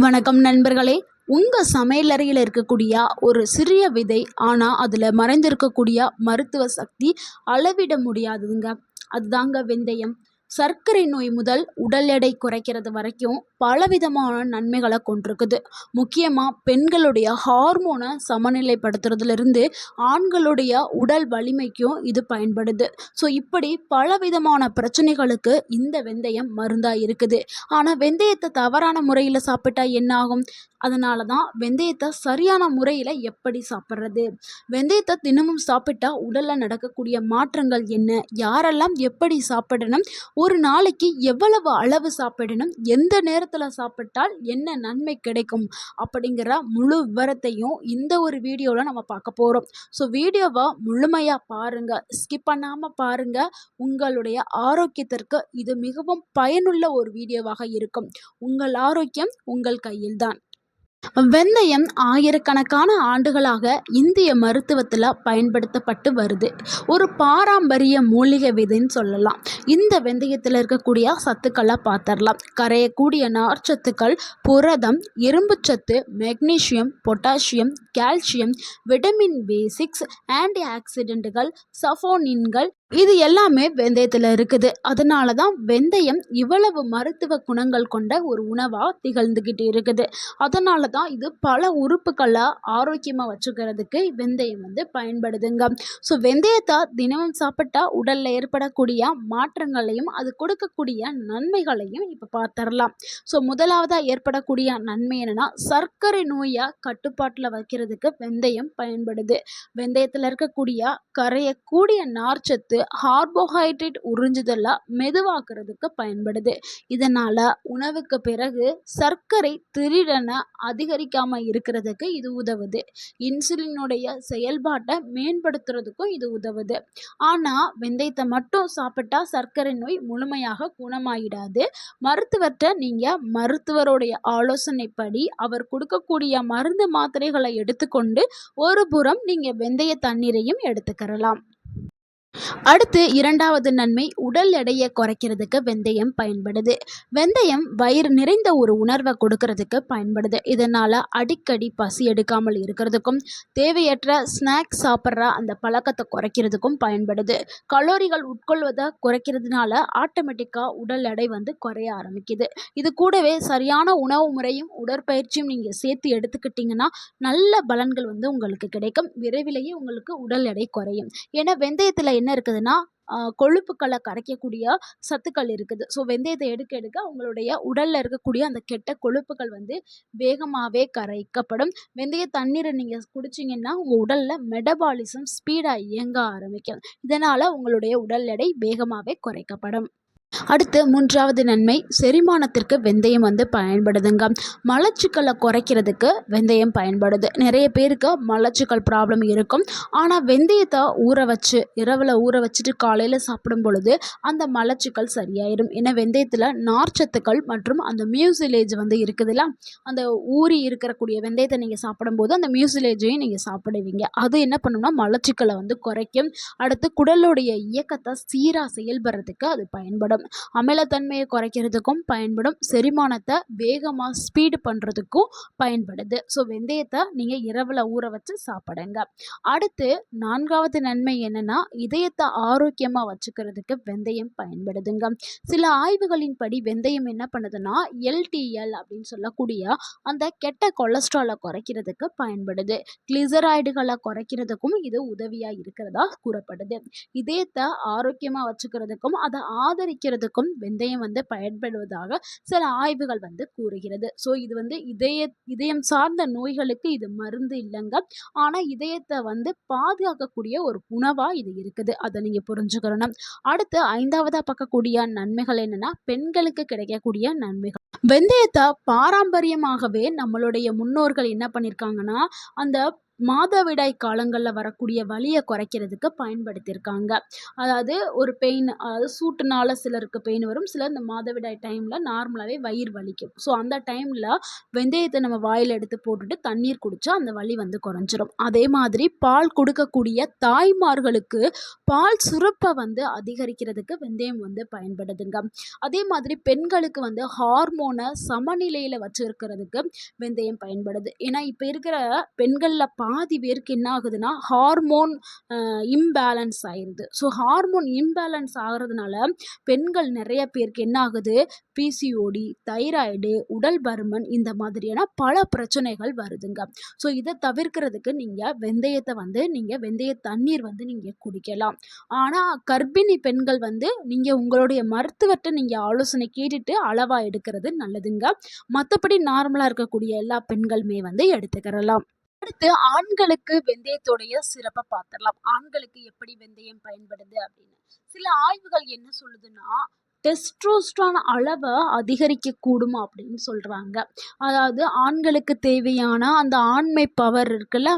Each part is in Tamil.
வணக்கம் நண்பர்களே. உங்கள் சமையலறையில் இருக்கக்கூடிய ஒரு சிறிய விதை, ஆனால் அதில் மறைந்திருக்கக்கூடிய மருத்துவ சக்தி அளவிட முடியாதுங்க. அதுதாங்க வெந்தயம். சர்க்கரை நோய் முதல் உடல் எடை குறைக்கிறது வரைக்கும் பலவிதமான நன்மைகளை கொண்டிருக்குது. முக்கியமாக பெண்களுடைய ஹார்மோனை சமநிலைப்படுத்துறதுலேருந்து ஆண்களுடைய உடல் வலிமைக்கும் இது பயன்படுது. ஸோ இப்படி பலவிதமான பிரச்சனைகளுக்கு இந்த வெந்தயம் மருந்தாக இருக்குது. ஆனால் வெந்தயத்தை தவறான முறையில் சாப்பிட்டா என்ன ஆகும்? அதனால தான் வெந்தயத்தை சரியான முறையில் எப்படி சாப்பிட்றது, வெந்தயத்தை தினமும் சாப்பிட்டா உடலில் நடக்கக்கூடிய மாற்றங்கள் என்ன, யாரெல்லாம் எப்படி சாப்பிடணும், ஒரு நாளைக்கு எவ்வளவு அளவு சாப்பிடணும், எந்த நேரத்தில் சாப்பிட்டால் என்ன நன்மை கிடைக்கும் அப்படிங்கிற முழு விவரத்தையும் இந்த ஒரு வீடியோவில் நம்ம பார்க்க போகிறோம். ஸோ வீடியோவை முழுமையாக பாருங்கள், ஸ்கிப் பண்ணாமல் பாருங்கள். உங்களுடைய ஆரோக்கியத்திற்கு இது மிகவும் பயனுள்ள ஒரு வீடியோவாக இருக்கும். உங்கள் ஆரோக்கியம் உங்கள் கையில்தான். வெந்தயம் ஆயிரக்கணக்கான ஆண்டுகளாக இந்திய மருத்துவத்தில் பயன்படுத்தப்பட்டு வருது. ஒரு பாரம்பரிய மூலிகை விதைன்னு சொல்லலாம். இந்த வெந்தயத்தில் இருக்கக்கூடிய சத்துக்களை பார்த்துடலாம். கரையக்கூடிய நார்ச்சத்துக்கள் புரதம், இரும்புச்சத்து, magnesium, potassium, calcium, vitamin B6, anti ஆக்சிடென்ட்டுகள், சஃபோனின்கள், இது எல்லாமே வெந்தயத்தில் இருக்குது. அதனால தான் வெந்தயம் இவ்வளவு மருத்துவ குணங்கள் கொண்ட ஒரு உணவாக திகழ்ந்துக்கிட்டு இருக்குது. அதனால தான் இது பல உறுப்புகளை ஆரோக்கியமாக வச்சுக்கிறதுக்கு வெந்தயம் பயன்படுதுங்க. ஸோ வெந்தயத்தை தினமும் சாப்பிட்டா உடலில் ஏற்படக்கூடிய மாற்றங்களையும் அது கொடுக்கக்கூடிய நன்மைகளையும் இப்போ பார்த்துடலாம். ஸோ முதலாவதாக ஏற்படக்கூடிய நன்மை என்னென்னா, சர்க்கரை நோயை கட்டுப்பாட்டில் வைக்கிறதுக்கு வெந்தயம் பயன்படுது. வெந்தயத்தில் இருக்கக்கூடிய கரையக்கூடிய நார்ச்சத்து கார்போஹைட்ரேட் உறிஞ்சுதலை மெதுவாக்குறதுக்கு பயன்படுது. இதனால் உணவுக்கு பிறகு சர்க்கரை திடீரென அதிகரிக்காமல் இருக்கிறதுக்கு இது உதவுது. இன்சுலினுடைய செயல்பாட்டை மேம்படுத்துறதுக்கும் இது உதவுது. ஆனால் வெந்தயத்தை மட்டும் சாப்பிட்டா சர்க்கரை நோய் முழுமையாக குணமாயிடாது. மருத்துவர்கிட்ட நீங்கள் மருத்துவருடைய ஆலோசனைப்படி அவர் கொடுக்கக்கூடிய மருந்து மாத்திரைகளை எடுத்துக்கொண்டு ஒரு புறம் நீங்கள் வெந்தய தண்ணீரையும் எடுத்துக்கிறலாம். அடுத்து இரண்டாவது நன்மை, உடல் எடையை குறைக்கிறதுக்கு வெந்தயம் பயன்படுது. வெந்தயம் வயிறு நிறைந்த ஒரு உணர்வை கொடுக்கறதுக்கு பயன்படுது. இதனால் அடிக்கடி பசி எடுக்காமல் இருக்கிறதுக்கும், தேவையற்ற ஸ்நாக்ஸ் சாப்பிட்ற அந்த பழக்கத்தை குறைக்கிறதுக்கும் பயன்படுது. கலோரிகள் உட்கொள்வதை குறைக்கிறதுனால ஆட்டோமேட்டிக்காக உடல் எடை குறைய ஆரம்பிக்குது. இது கூடவே சரியான உணவு முறையும் உடற்பயிற்சியும் நீங்கள் சேர்த்து எடுத்துக்கிட்டிங்கன்னா நல்ல பலன்கள் உங்களுக்கு கிடைக்கும். விரைவிலேயே உங்களுக்கு உடல் எடை குறையும். ஏன்னா வெந்தயத்தில் என்ன இருக்குதுன்னா, கொழுப்புக்களை கரைக்கக்கூடிய சத்துக்கள் இருக்குது. ஸோ வெந்தயத்தை எடுக்க எடுக்க உங்களுடைய உடலில் இருக்கக்கூடிய அந்த கெட்ட கொழுப்புகள் வேகமாகவே கரைக்கப்படும். வெந்தய தண்ணீரை நீங்கள் குடிச்சிங்கன்னா உங்கள் உடலில் மெட்டபாலிசம் ஸ்பீடாக இயங்க ஆரம்பிக்கும். இதனால் உங்களுடைய உடல் எடை வேகமாகவே குறைக்கப்படும். அடுத்து மூன்றாவது நன்மை, செரிமானத்திற்கு வெந்தயம் பயன்படுதுங்க. மலச்சிக்கலை குறைக்கிறதுக்கு வெந்தயம் பயன்படுது. நிறைய பேருக்கு மலச்சிக்கல் ப்ராப்ளம் இருக்கும். ஆனால் வெந்தயத்தை இரவில் ஊற வச்சுட்டு காலையில் சாப்பிடும் பொழுது அந்த மலச்சிக்கல் சரியாயிடும். ஏன்னா வெந்தயத்தில் நார்ச்சத்துக்கள் மற்றும் அந்த மியூசிலேஜ் இருக்குதுல்ல, அந்த ஊறி இருக்கக்கூடிய வெந்தயத்தை நீங்கள் சாப்பிடும்போது அந்த மியூசிலேஜையும் நீங்கள் சாப்பிடுவீங்க. அது என்ன பண்ணும்னா மலச்சிக்கலை குறைக்கும். அடுத்து குடலுடைய இயக்கத்தை சீராக செயல்படுறதுக்கு அது பயன்படும். அமிலத்தன்மையை குறைக்கிறதுக்கும் பயன்படும். செரிமானத்தை வேகமாக ஸ்பீடு பண்ணுறதுக்கும் பயன்படுது. ஸோ வெந்தயத்தை நீங்கள் இரவில் ஊற வச்சு சாப்பிடுங்க. அடுத்து நான்காவது நன்மை என்னென்னா, இதயத்தை ஆரோக்கியமாக வச்சுக்கிறதுக்கு வெந்தயம் பயன்படுதுங்க. சில ஆய்வுகளின்படி வெந்தயம் என்ன பண்ணுதுன்னா, LDL அப்படின்னு சொல்லக்கூடிய அந்த கெட்ட கொலஸ்ட்ராலை குறைக்கிறதுக்கு பயன்படுது. கிளிசராய்டுகளை குறைக்கிறதுக்கும் இது உதவியாக இருக்கிறதா கூறப்படுது. இதயத்தை ஆரோக்கியமாக வச்சுக்கிறதுக்கும் அதை ஆதரிக்கிறதுக்கும் வெந்தயம் பயன்படுவதாக சில ஆய்வுகள் கூறுகிறது. ஸோ இது இதயம் சார்ந்த நோய்களுக்கு இது மருந்து இல்லைங்க. ஆனால் இதயத்தை பாதுகாக்கக்கூடிய ஒரு உணவாக இது இருக்குது. அதை நீங்கள் புரிஞ்சுக்கணும். அடுத்து ஐந்தாவதாக பார்க்கக்கூடிய நன்மைகள் என்னென்னா, பெண்களுக்கு கிடைக்கக்கூடிய நன்மைகள். வெந்தயத்தை பாரம்பரியமாகவே நம்மளுடைய முன்னோர்கள் என்ன பண்ணியிருக்காங்கன்னா, அந்த மாதவிடாய் காலங்கள்ல வரக்கூடிய வலிய குறைக்கிறதுக்கு பயன்படுத்தியிருக்காங்க. அதாவது ஒரு பெயின், அதாவது சூட்டுனால சிலருக்கு பெயின் வரும். சிலர் இந்த மாதவிடாய் டைம்ல நார்மலாவே வயிறு வலிக்கும். ஸோ அந்த டைம்ல வெந்தயத்த நம்ம வாயில எடுத்து போட்டுட்டு தண்ணீர் குடிச்சா அந்த வலி வந்து குறைஞ்சிரும். அதே மாதிரி பால் குடுக்கக்கூடிய தாய்மார்களுக்கு பால் சுரப்ப வந்து அதிகரிக்கிறதுக்கு வெந்தயம் வந்து பயன்படுதுங்க. அதே மாதிரி பெண்களுக்கு வந்து ஹார்மோன சமநிலையில வச்சிருக்கிறதுக்கு வெந்தயம் பயன்படுது. ஏன்னா இப்ப இருக்கிற பெண்கள்ல பாதி பேருக்கு என்ன ஆகுதுன்னா, ஹார்மோன் இம்பேலன்ஸ் ஆயிருது. ஸோ ஹார்மோன் இம்பேலன்ஸ் ஆகுறதுனால பெண்கள் நெறைய பேருக்கு என்ன ஆகுது, பிசிஓடி, தைராய்டு, உடல் பருமன் இந்த மாதிரியான பல பிரச்சனைகள் வருதுங்க. ஸோ இத தவிர்க்கிறதுக்கு நீங்க வெந்தயத்த வந்து வெந்தய தண்ணீர் வந்து நீங்க குடிக்கலாம். ஆனா கர்ப்பிணி பெண்கள் வந்து நீங்க உங்களுடைய மருத்துவர்ட்ட நீங்க ஆலோசனை கேட்டுட்டு அளவா எடுக்கிறது நல்லதுங்க. மத்தபடி நார்மலா இருக்கக்கூடிய எல்லா பெண்களுமே வந்து எடுத்துக்கிறலாம். அடுத்து ஆண்களுக்கு வெந்தயத்தோடைய சிறப்ப பார்த்துடலாம். ஆண்களுக்கு எப்படி வெந்தயம் பயன்படுது அப்படின்னு. சில ஆய்வுகள் என்ன சொல்லுதுன்னா, டெஸ்டோஸ்டரான் அளவ அதிகரிக்கக்கூடும் அப்படின்னு சொல்றாங்க. அதாவது ஆண்களுக்கு தேவையான அந்த ஆண்மை பவர் இருக்குல்ல,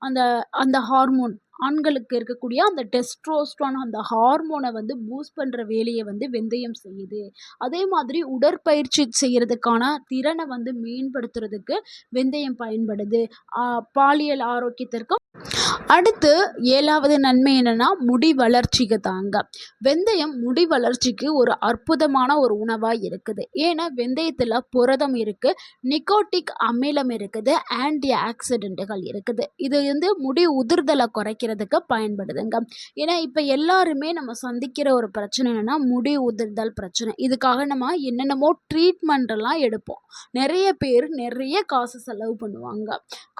அந்த அந்த ஹார்மோன் ஆண்களுக்கு இருக்கக்கூடிய அந்த டெஸ்டோஸ்டரான் அந்த ஹார்மோன வந்து பூஸ்ட் பண்ற வேலைய வந்து வெந்தயம் செய்யுது. அதே மாதிரி உடற்பயிற்சி செய்யறதுக்கான திறன வந்து மேம்படுத்துறதுக்கு வெந்தயம் பயன்படுது. பாலியல் ஆரோக்கியத்திற்கு அடுத்து 7வது நன்மை என்னன்னா, முடி வளர்ச்சிக்கு தாங்க. வெந்தயம் முடி வளர்ச்சிக்கு ஒரு அற்புதமான ஒரு உணவா இருக்குது. ஏன்னா வெந்தயத்துல புரதம் இருக்கு, நிக்கோட்டிக் அமிலம் இருக்குது, ஆன்டி ஆக்சிடென்ட்டுகள் இருக்குது. இது வந்து முடி உதிர்தலை குறைக்கிறதுக்கு பயன்படுதுங்க. ஏன்னா இப்ப எல்லாருமே நம்ம சந்திக்கிற ஒரு பிரச்சனை என்னன்னா, முடி உதிர்தல் பிரச்சனை. இதுக்காக நம்ம என்னென்னமோ ட்ரீட்மெண்ட் எல்லாம் எடுப்போம். நிறைய பேர் நிறைய காசு செலவு பண்ணுவாங்க.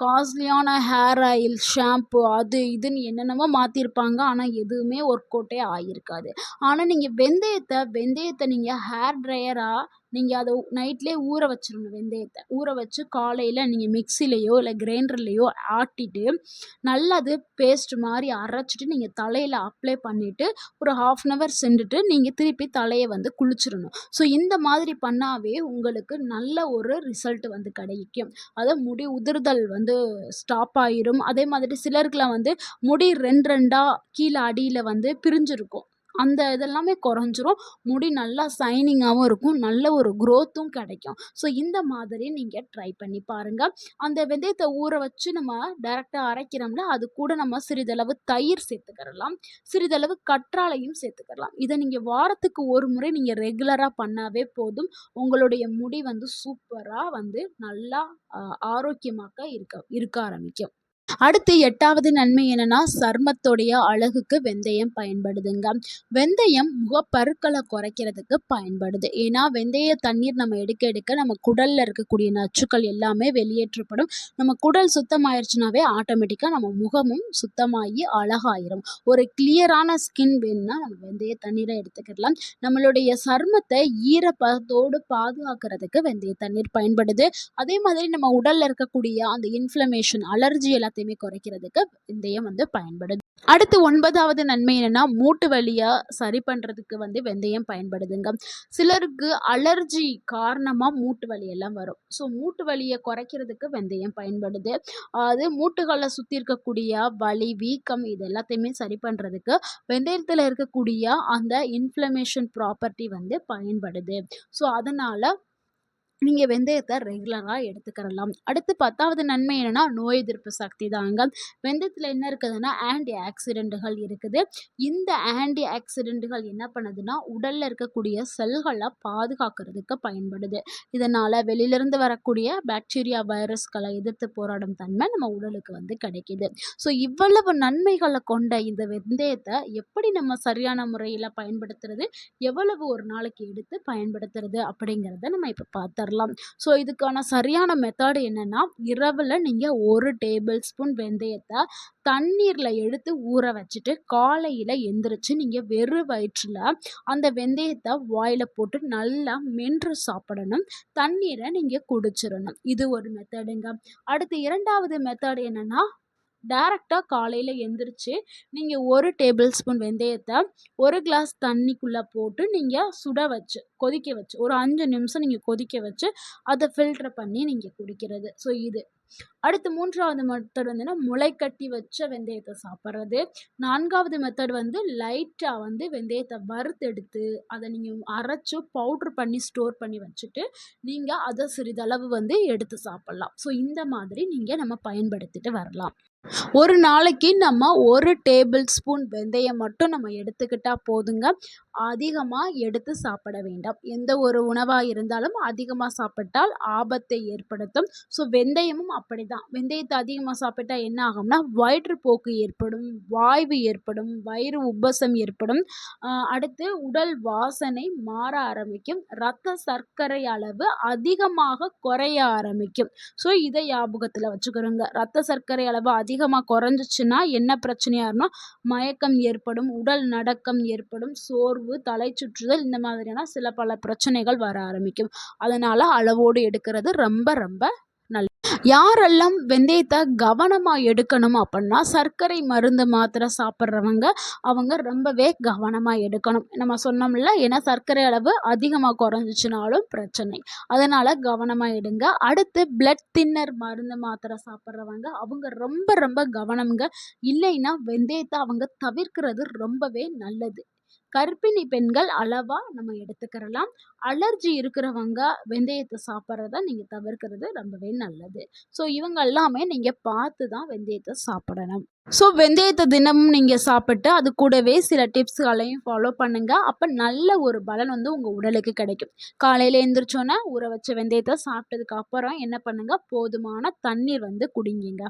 காஸ்ட்லியான ஹேர் ஆயில், ஷாம்பு அது இதுன்னு என்னென்னமோ மாற்றிருப்பாங்க. ஆனால் எதுவுமே ஒர்க் அவுட்டே ஆகியிருக்காது. ஆனால் நீங்கள் வெந்தயத்தை நீங்கள் ஹேர் ட்ரையராக நீங்கள் அதை நைட்லேயே ஊற வச்சிடணும். வெந்தயத்தை ஊற வச்சு காலையில் நீங்கள் மிக்சிலேயோ இல்லை கிரைண்டர்லேயோ ஆட்டிட்டு நல்லா அது பேஸ்ட் மாதிரி அரைச்சிட்டு நீங்கள் தலையில் அப்ளை பண்ணிவிட்டு ஒரு 1/2 அன் ஹவர் சென்றுட்டு நீங்கள் திருப்பி தலையை வந்து குளிச்சிடணும். ஸோ இந்த மாதிரி பண்ணாவே உங்களுக்கு நல்ல ஒரு ரிசல்ட் வந்து கிடைக்கும். அதாவது முடி உதிர்தல் வந்து ஸ்டாப் ஆயிரும். அதே மாதிரி சிலருக்குலாம் வந்து முடி 2 கீழே அடியில் வந்து பிரிஞ்சிருக்கும். அந்த இதெல்லாமே குறைஞ்சிரும். முடி நல்லா ஷைனிங்காகவும் இருக்கும். நல்ல ஒரு க்ரோத்தும் கிடைக்கும். ஸோ இந்த மாதிரி நீங்கள் ட்ரை பண்ணி பாருங்கள். அந்த வெந்தயத்தை ஊற வச்சு நம்ம டைரெக்டாக அரைக்கிறோம்ல, அது கூட நம்ம சிறிதளவு தயிர் சேர்த்துக்கிறலாம். சிறிதளவு கற்றாழையும் சேர்த்துக்கலாம். இதை நீங்கள் வாரத்துக்கு ஒரு முறை நீங்கள் ரெகுலராக பண்ணாவே போதும். உங்களுடைய முடி வந்து சூப்பராக வந்து நல்லா ஆரோக்கியமாக இருக்க ஆரம்பிக்கும். அடுத்து 8வது நன்மை என்னன்னா, சருமத்தோடைய அழகுக்கு வெந்தயம் பயன்படுதுங்க. வெந்தயம் முகப்பருக்களை குறைக்கிறதுக்கு பயன்படுது. ஏன்னா வெந்தய தண்ணீர் நம்ம எடுக்க எடுக்க நம்ம குடல்ல இருக்கக்கூடிய நச்சுக்கள் எல்லாமே வெளியேற்றப்படும். நம்ம குடல் சுத்தமாயிருச்சுனாவே ஆட்டோமேட்டிக்காக நம்ம முகமும் சுத்தமாகி அழகாயிரும். ஒரு கிளியரான ஸ்கின் வேணும்னா நம்ம வெந்தய தண்ணீரை எடுத்துக்கலாம். நம்மளுடைய சருமத்தை ஈரப்பதத்தோடு பாதுகாக்கிறதுக்கு வெந்தய தண்ணீர் பயன்படுது. அதே மாதிரி நம்ம உடல்ல இருக்கக்கூடிய அந்த இன்ஃப்ளமேஷன், அலர்ஜி எல்லாத்தையுமே குறைக்கிறதுக்கு வெந்தயம் வந்து பயன்படுது. அடுத்து 9வது நன்மை என்னன்னா, மூட்டு வலியை சரி பண்ணுறதுக்கு வந்து வெந்தயம் பயன்படுதுங்க. சிலருக்கு அலர்ஜி காரணமாக மூட்டு வலி எல்லாம் வரும். ஸோ மூட்டு வலியை குறைக்கிறதுக்கு வெந்தயம் பயன்படுது. அது மூட்டுகளை சுற்றி இருக்கக்கூடிய வலி, வீக்கம் இது எல்லாத்தையுமே சரி பண்ணுறதுக்கு வெந்தயத்தில் இருக்கக்கூடிய அந்த இன்ஃப்ளமேஷன் ப்ராப்பர்ட்டி வந்து பயன்படுது. ஸோ அதனால் நீங்கள் வெந்தயத்தை ரெகுலராக எடுத்துக்கிறலாம். அடுத்து 10வது நன்மை என்னன்னா, நோய் எதிர்ப்பு சக்தி தாங்க. வெந்தயத்தில் என்ன இருக்குதுன்னா, ஆன்டி ஆக்சிடென்ட்டுகள் இருக்குது. இந்த ஆன்டி ஆக்சிடென்ட்டுகள் என்ன பண்ணுதுன்னா, உடலில் இருக்கக்கூடிய செல்களை பாதுகாக்கிறதுக்கு பயன்படுது. இதனால் வெளியிலேருந்து வரக்கூடிய பாக்டீரியா, வைரஸ்களை எதிர்த்து போராடும் தன்மை நம்ம உடலுக்கு வந்து கிடைக்கிது. ஸோ இவ்வளவு நன்மைகளை கொண்ட இந்த வெந்தயத்தை எப்படி நம்ம சரியான முறையில் பயன்படுத்துறது, எவ்வளவு ஒரு நாளைக்கு எடுத்து பயன்படுத்துறது அப்படிங்கிறத நம்ம இப்போ பார்த்துடலாம். ஸோ இதுக்கான சரியான மெத்தட் என்னன்னா, இரவில் நீங்கள் 1 டேபிள் ஸ்பூன் வெந்தயத்தை தண்ணீரில் எடுத்து ஊற வச்சுட்டு காலையில் எந்திரிச்சு நீங்கள் வெறும் வயிற்றில் அந்த வெந்தயத்தை வாயில் போட்டு நல்லா மென்று சாப்பிடணும். தண்ணீரை நீங்கள் குடிச்சிடணும். இது ஒரு மெத்தடுங்க. அடுத்து 2வது மெத்தட் என்னன்னா, டைரெக்டாக காலையில் எந்திரிச்சு நீங்கள் 1 டேபிள் ஸ்பூன் வெந்தயத்தை 1 கிளாஸ் தண்ணிக்குள்ளே போட்டு நீங்கள் சுட வச்சு கொதிக்க வச்சு ஒரு 5 நிமிஷம் நீங்கள் கொதிக்க வச்சு அதை ஃபில்டர் பண்ணி நீங்கள் குடிக்கிறது. ஸோ இது அடுத்து 3வது மெத்தட் வந்துன்னா முளைக்கட்டி வச்ச வெந்தயத்தை சாப்பிட்றது. 4வது மெத்தட் வந்து லைட்டாக வந்து வெந்தயத்தை வறுத்தெடுத்து அதை நீங்கள் அரைச்சு பவுட்ரு பண்ணி ஸ்டோர் பண்ணி வச்சுட்டு நீங்கள் அதை சிறிதளவு வந்து எடுத்து சாப்பிட்லாம். ஸோ இந்த மாதிரி நீங்கள் நம்ம பயன்படுத்திட்டு வரலாம். ஒரு நாளைக்கு நம்ம 1 டேபிள் ஸ்பூன் வெந்தயம் மட்டும் நம்ம எடுத்துக்கிட்டால் போதுங்க. அதிகமாக எடுத்து சாப்பிட வேண்டாம். எந்த ஒரு உணவாக இருந்தாலும் அதிகமாக சாப்பிட்டால் ஆபத்தை ஏற்படுத்தும். ஸோ வெந்தயமும் அப்படிதான். வெந்தயத்தை அதிகமாக சாப்பிட்டா என்ன ஆகும்னா வயிற்றுப்போக்கு ஏற்படும், வாய்வு ஏற்படும், வயிறு உப்பசம் ஏற்படும். அடுத்து உடல் வாசனை மாற ஆரம்பிக்கும், இரத்த சர்க்கரை அளவு அதிகமாக குறைய ஆரம்பிக்கும். ஸோ இதை ஞாபகத்தில் வச்சுக்கிறோங்க. இரத்த சர்க்கரை அளவு அதிகமாக குறைஞ்சிச்சுன்னா என்ன பிரச்சனையாருன்னா மயக்கம் ஏற்படும், உடல் நடுக்கம் ஏற்படும், சோர்வு, தலை சுற்றுதல் இந்த மாதிரியான சில பல பிரச்சனைகள் வர ஆரம்பிக்கும். அதனால அளவோடு எடுக்கிறது ரொம்ப ரொம்ப நல்லது. யாரெல்லாம் வெந்தயத்தை கவனமாக எடுக்கணும் அப்படின்னா சர்க்கரை மருந்து மாத்திரை சாப்பிட்றவங்க அவங்க ரொம்பவே கவனமாக எடுக்கணும். நம்ம சொன்னோம்ல, ஏன்னா சர்க்கரை அளவு அதிகமாக குறைஞ்சிச்சுனாலும் பிரச்சனை. அதனால் கவனமாக எடுங்க. அடுத்து பிளட் தின்னர் மருந்து மாத்திரை சாப்பிட்றவங்க அவங்க ரொம்ப ரொம்ப கவனம்ங்க. இல்லைன்னா வெந்தயத்தை அவங்க தவிர்க்கிறது ரொம்பவே நல்லது. கர்ப்பிணி பெண்கள் அளவாக நம்ம எடுத்துக்கிறலாம். அலர்ஜி இருக்கிறவங்க வெந்தயத்தை சாப்பிட்றத நீங்கள் தவிர்க்கிறது ரொம்பவே நல்லது. ஸோ இவங்க எல்லாமே நீங்கள் பார்த்து தான் வெந்தயத்தை சாப்பிடணும். ஸோ வெந்தயத்தை தினமும் நீங்கள் சாப்பிட்டு அது கூடவே சில டிப்ஸ்களையும் ஃபாலோ பண்ணுங்கள். அப்போ நல்ல ஒரு பலன் வந்து உங்கள் உடலுக்கு கிடைக்கும். காலையில் எழுந்திரிச்சோன்னே ஊற வச்ச வெந்தயத்தை சாப்பிட்டதுக்கு அப்புறம் என்ன பண்ணுங்கள், போதுமான தண்ணீர் வந்து குடிங்க.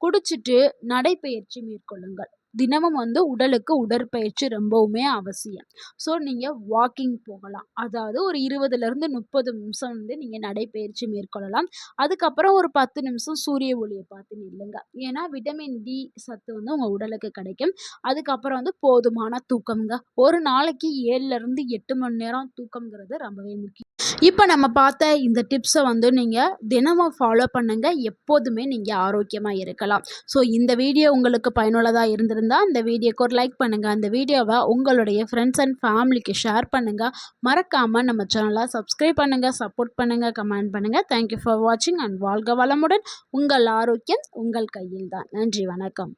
குடிச்சிட்டு நடைப்பயிற்சி மேற்கொள்ளுங்கள். தினமும் வந்து உடலுக்கு உடற்பயிற்சி ரொம்பவுமே அவசியம். ஸோ நீங்கள் வாக்கிங் போகலாம். அதாவது ஒரு 20லேருந்து 30 நிமிஷம் வந்து நீங்கள் நடைப்பயிற்சி மேற்கொள்ளலாம். அதுக்கப்புறம் ஒரு 10 நிமிஷம் சூரிய ஒளியை பார்த்து நில்லுங்க. ஏன்னா விட்டமின் டி சத்து வந்து உங்கள் உடலுக்கு கிடைக்கும். அதுக்கப்புறம் வந்து போதுமான தூக்கம்ங்க. ஒரு நாளைக்கு 7லேருந்து 8 மணி நேரம் தூக்கம்ங்கிறது ரொம்பவே முக்கியம். இப்போ நம்ம பார்த்த இந்த டிப்ஸை வந்து நீங்கள் தினமும் ஃபாலோ பண்ணுங்க. எப்போதுமே நீங்கள் ஆரோக்கியமாக இருக்கலாம். ஸோ இந்த வீடியோ உங்களுக்கு பயனுள்ளதாக இருந்திருந்தால் இந்த வீடியோக்கு ஒரு லைக் பண்ணுங்கள். அந்த வீடியோவை உங்களுடைய ஃப்ரெண்ட்ஸ் அண்ட் ஃபேமிலிக்கு ஷேர் பண்ணுங்கள். மறக்காமல் நம்ம சேனலை சப்ஸ்கிரைப் பண்ணுங்கள், சப்போர்ட் பண்ணுங்கள், கமெண்ட் பண்ணுங்கள். தேங்க்யூ ஃபார் வாட்சிங் அண்ட் வாழ்க வளமுடன். உங்கள் ஆரோக்கியம் உங்கள் கையில் தான். நன்றி, வணக்கம்.